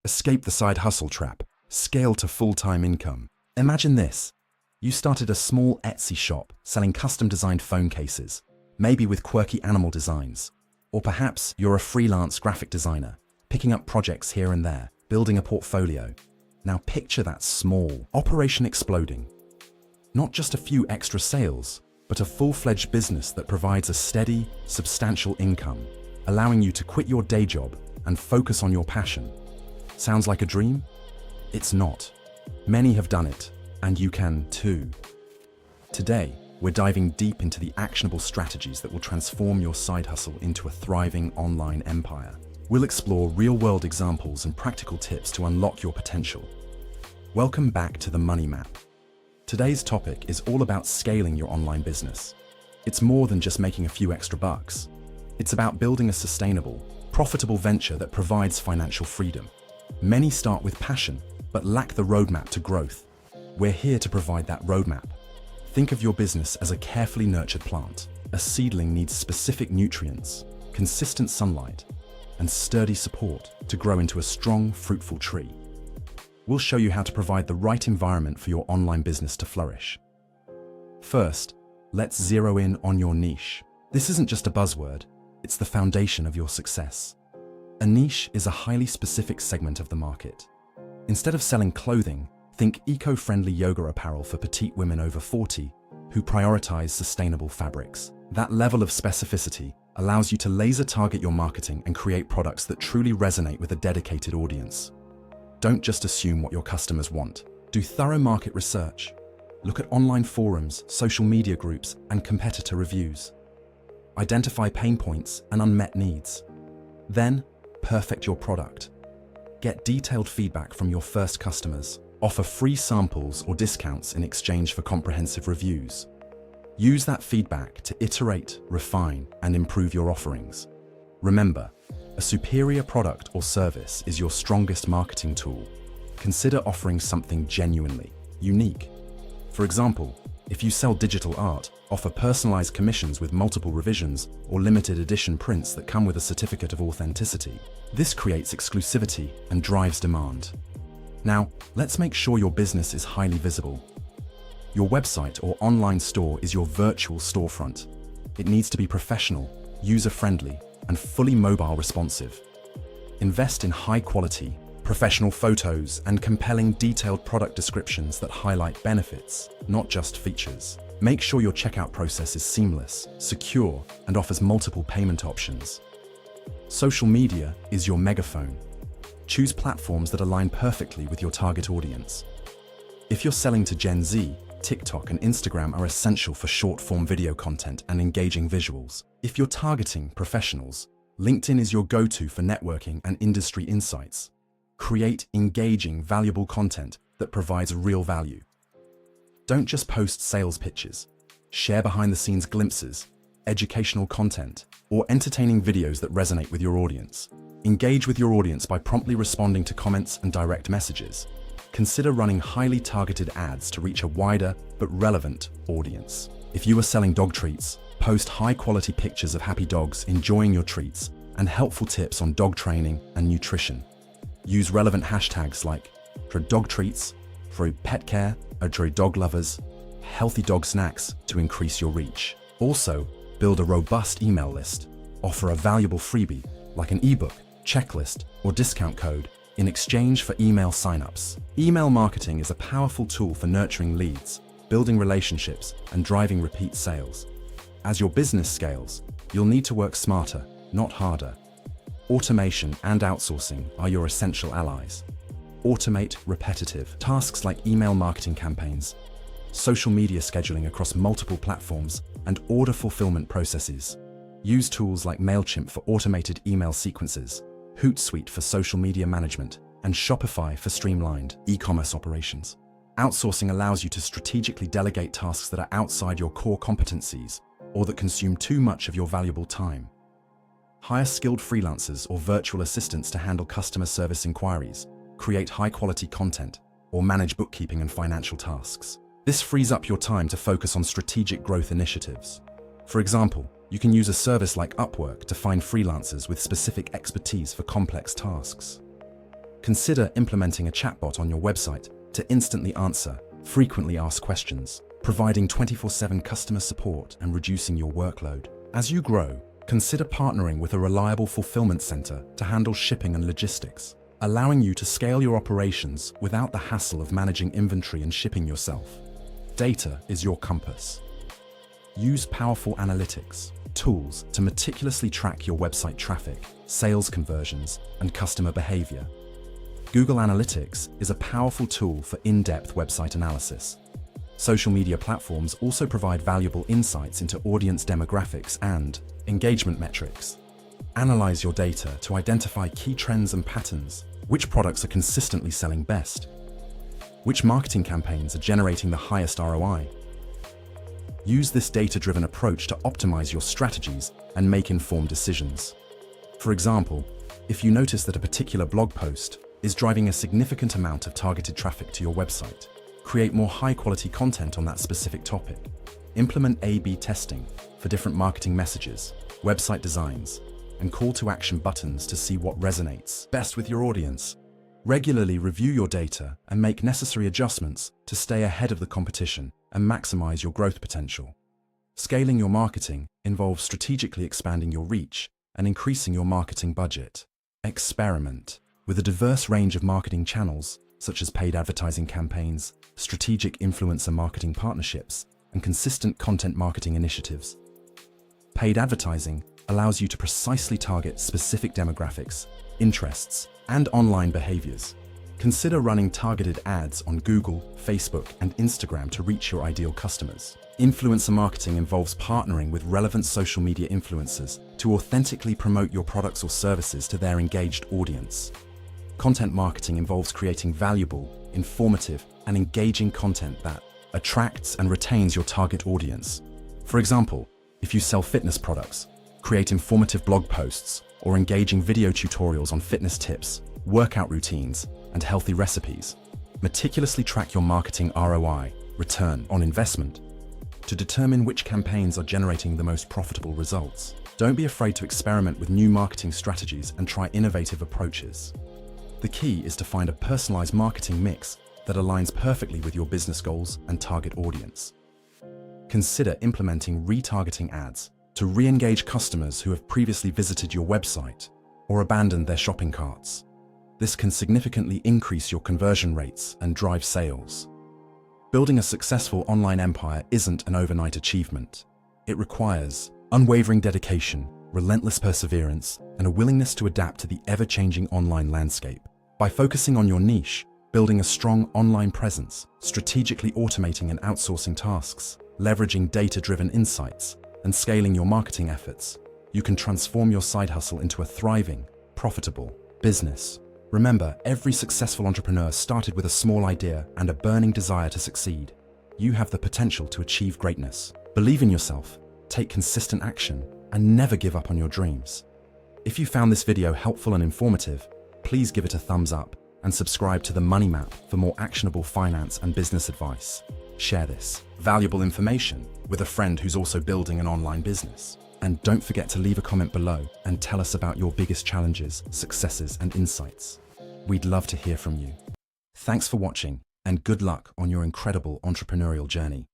Escape the side hustle trap. Scale to full-time income. Imagine this. You started a small Etsy shop selling custom-designed phone cases, maybe with quirky animal designs. Or perhaps you're a freelance graphic designer, picking up projects here and there, building a portfolio. Now picture that small operation exploding. Not just a few extra sales, but a full-fledged business that provides a steady, substantial income, allowing you to quit your day job and focus on your passion. Sounds like a dream? It's not. Many have done it, and you can too. Today, we're diving deep into the actionable strategies that will transform your side hustle into a thriving online empire. We'll explore real-world examples and practical tips to unlock your potential. Welcome back to the Money Map. Today's topic is all about scaling your online business. It's more than just making a few extra bucks. It's about building a sustainable, profitable venture that provides financial freedom. Many start with passion, but lack the roadmap to growth. We're here to provide that roadmap. Think of your business as a carefully nurtured plant. A seedling needs specific nutrients, consistent sunlight, and sturdy support to grow into a strong, fruitful tree. We'll show you how to provide the right environment for your online business to flourish. First, let's zero in on your niche. This isn't just a buzzword, it's the foundation of your success. A niche is a highly specific segment of the market. Instead of selling clothing, think eco-friendly yoga apparel for petite women over 40 who prioritize sustainable fabrics. That level of specificity allows you to laser target your marketing and create products that truly resonate with a dedicated audience. Don't just assume what your customers want. Do thorough market research. Look at online forums, social media groups, and competitor reviews. Identify pain points and unmet needs. Then, perfect your product. Get detailed feedback from your first customers. Offer free samples or discounts in exchange for comprehensive reviews. Use that feedback to iterate, refine, and improve your offerings. Remember, a superior product or service is your strongest marketing tool. Consider offering something genuinely unique. For example, if you sell digital art, offer personalized commissions with multiple revisions or limited edition prints that come with a certificate of authenticity. This creates exclusivity and drives demand. Now, let's make sure your business is highly visible. Your website or online store is your virtual storefront. It needs to be professional, user-friendly, and fully mobile responsive. Invest in high-quality, professional photos and compelling detailed product descriptions that highlight benefits, not just features. Make sure your checkout process is seamless, secure, and offers multiple payment options. Social media is your megaphone. Choose platforms that align perfectly with your target audience. If you're selling to Gen Z, TikTok and Instagram are essential for short-form video content and engaging visuals. If you're targeting professionals, LinkedIn is your go-to for networking and industry insights. Create engaging, valuable content that provides real value. Don't just post sales pitches. Share behind-the-scenes glimpses, educational content, or entertaining videos that resonate with your audience. Engage with your audience by promptly responding to comments and direct messages. Consider running highly targeted ads to reach a wider but relevant audience. If you are selling dog treats, post high-quality pictures of happy dogs enjoying your treats and helpful tips on dog training and nutrition. Use relevant hashtags like for dog treats, for pet care, or for dog lovers, healthy dog snacks to increase your reach. Also, build a robust email list. Offer a valuable freebie like an ebook, checklist, or discount code in exchange for email signups. Email marketing is a powerful tool for nurturing leads, building relationships, and driving repeat sales. As your business scales, you'll need to work smarter, not harder. Automation and outsourcing are your essential allies. Automate repetitive tasks like email marketing campaigns, social media scheduling across multiple platforms, and order fulfillment processes. Use tools like MailChimp for automated email sequences, Hootsuite for social media management, and Shopify for streamlined e-commerce operations. Outsourcing allows you to strategically delegate tasks that are outside your core competencies or that consume too much of your valuable time. Hire skilled freelancers or virtual assistants to handle customer service inquiries, create high-quality content, or manage bookkeeping and financial tasks. This frees up your time to focus on strategic growth initiatives. For example, you can use a service like Upwork to find freelancers with specific expertise for complex tasks. Consider implementing a chatbot on your website to instantly answer frequently asked questions, providing 24/7 customer support and reducing your workload. As you grow, consider partnering with a reliable fulfillment center to handle shipping and logistics, allowing you to scale your operations without the hassle of managing inventory and shipping yourself. Data is your compass. Use powerful analytics tools to meticulously track your website traffic, sales conversions, and customer behavior. Google Analytics is a powerful tool for in-depth website analysis. Social media platforms also provide valuable insights into audience demographics and engagement metrics. Analyze your data to identify key trends and patterns. Which products are consistently selling best? Which marketing campaigns are generating the highest ROI? Use this data-driven approach to optimize your strategies and make informed decisions. For example, if you notice that a particular blog post is driving a significant amount of targeted traffic to your website, create more high-quality content on that specific topic. Implement A/B testing for different marketing messages, website designs, and call-to-action buttons to see what resonates best with your audience. Regularly review your data and make necessary adjustments to stay ahead of the competition and maximize your growth potential. Scaling your marketing involves strategically expanding your reach and increasing your marketing budget. Experiment with a diverse range of marketing channels, such as paid advertising campaigns, strategic influencer marketing partnerships, and consistent content marketing initiatives. Paid advertising allows you to precisely target specific demographics, interests, and online behaviors. Consider running targeted ads on Google, Facebook, and Instagram to reach your ideal customers. Influencer marketing involves partnering with relevant social media influencers to authentically promote your products or services to their engaged audience. Content marketing involves creating valuable, informative, and engaging content that attracts and retains your target audience. For example, if you sell fitness products, create informative blog posts or engaging video tutorials on fitness tips, workout routines, and healthy recipes. Meticulously track your marketing ROI, return on investment, to determine which campaigns are generating the most profitable results. Don't be afraid to experiment with new marketing strategies and try innovative approaches. The key is to find a personalized marketing mix that aligns perfectly with your business goals and target audience. Consider implementing retargeting ads to re-engage customers who have previously visited your website or abandoned their shopping carts. This can significantly increase your conversion rates and drive sales. Building a successful online empire isn't an overnight achievement. It requires unwavering dedication, relentless perseverance, and a willingness to adapt to the ever-changing online landscape. By focusing on your niche, building a strong online presence, strategically automating and outsourcing tasks, leveraging data-driven insights, and scaling your marketing efforts, you can transform your side hustle into a thriving, profitable business. Remember, every successful entrepreneur started with a small idea and a burning desire to succeed. You have the potential to achieve greatness. Believe in yourself, take consistent action, and never give up on your dreams. If you found this video helpful and informative, please give it a thumbs up and subscribe to the Money Map for more actionable finance and business advice. Share this valuable information with a friend who's also building an online business. And don't forget to leave a comment below and tell us about your biggest challenges, successes, and insights. We'd love to hear from you. Thanks for watching, and good luck on your incredible entrepreneurial journey.